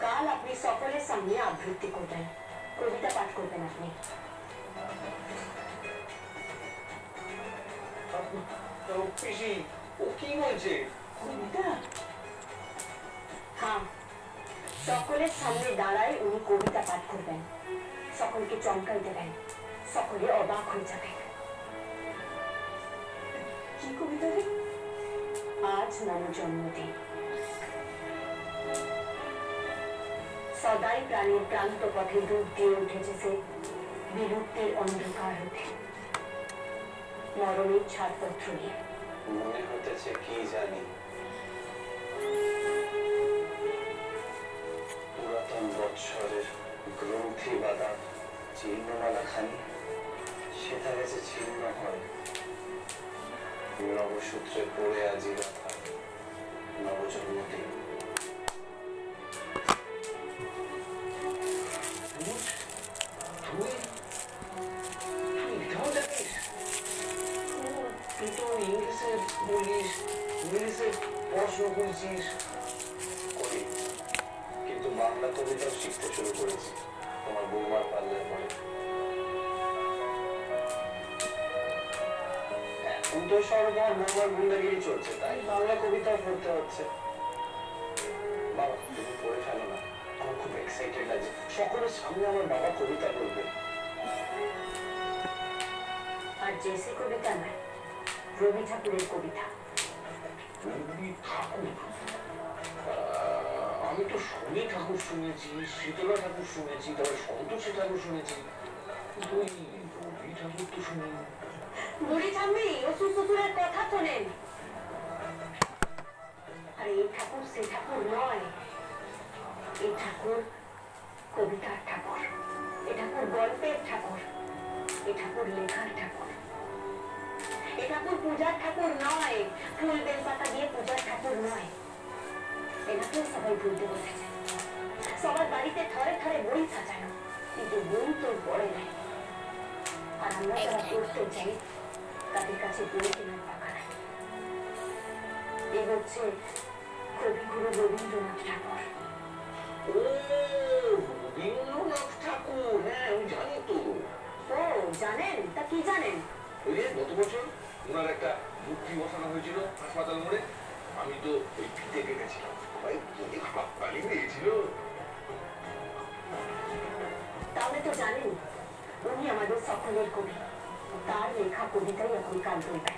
কাল আপনি সকলের সামনে আবৃত্তি করবেন, কবিতা পাঠ করবেন আপনি। পিসি ও কি বলছে? কবিতা? হ্যাঁ, সকলের সামনে দাঁড়ায় উনি কবিতা পাঠ করবেন, সকলকে চমকাই দেবেন, সকলে অবাক হয়ে যাবে। কি কবিতা রে? আজ মম জন্মদিন। সদাই প্রাণীর ক্লান্ত পথে ডুব দিয়ে উঠেছে সে বিলুপ্তির অন্ধকার হতে, মরণের ছাড়পত্র নিয়ে। মনে হতেছে কি জানি পুরাতন বৎসরের গ্রন্থি বাঁধা চিহ্নমালা খানি সেটা গেছে ছিন্ন হয়, নবসূত্রে পড়ে আজি রাখা নবজন্মদিন। ইংলিশে বলিস, ইংলিশে পড়াশোনা করেছিস? করি, কিন্তু বাংলা কবিতাও শিখতে শুরু করেছি তোমার বৌমার পাল্লায় পরে। এখন তো সব তোমার বৌমার গুন্ডাগিরি চলছে, তাই বাংলা কবিতাও পড়তে হচ্ছে। বাবা তুমি পড়ে ফেলো না, আমার খুব এক্সাইটেড লাগছে, সকলের সামনে আমার বাবা কবিতা বলবে। আর জেসে কবিতা নয়, রবি ঠাকুরের কবিতা। রবি ঠাকুর? আমি তো শনি ঠাকুর শুনেছি, শীতলা ঠাকুর শুনেছি, তবে সন্তোষী ঠাকুর শুনেছি, কিন্তু রবি ঠাকুর তো শুনিনি। বুড়ি ঠাম্মি অসুর শ্বশুরের কথা শোনেন। আর এই ঠাকুর সে ঠাকুর নয়, এই ঠাকুর কবিতার ঠাকুর, এই ঠাকুর গল্পের ঠাকুর, এই ঠাকুর লেখার ঠাকুর, এই ঠাকুর পূজার ঠাকুর নয়, ফুল বেল পাতা দিয়ে পূজার ঠাকুর নয়। এটাকেও সবাই ভুলতে বসেছে, সবার বাড়িতে থরে থরে বই সাজানো, কিন্তু বই তো পড়ে নাই। আর আমরা যারা পড়তে চাই তাদের কাছে বই কেনার টাকা নাই। এই হচ্ছে কবিগুরু রবীন্দ্রনাথ ঠাকুর। ও রবীন্দ্রনাথ ঠাকুর, হ্যাঁ আমি জানি তো। ও জানেন? তা কি জানেন? ওই যে গত বছর ওনার একটা মূর্তি বসানো হয়েছিল হাসপাতাল মোড়ে, আমি তো ওই ফিতে কেটেছিলাম, ভাই কি হাত তালি দিয়েছিল। তাহলে তো জানেন উনি আমাদের সকলের কবি, তার লেখা কবিতাই এখন কাল বলবেন।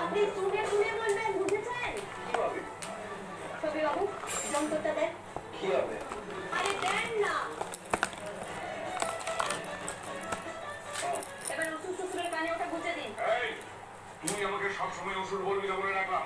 আপনি শুনে শুনে বলবেন, বুঝেছেন? কিভাবে? ছবি বাবু যন্ত্রটা দেন। কি হবে? আরে দেন না। এবার অসুর শ্বশুরের কানে ওটা গুঁজে দিন। তুমি আমাকে সবসময় অসুর বলবি না বলে রাখলাম।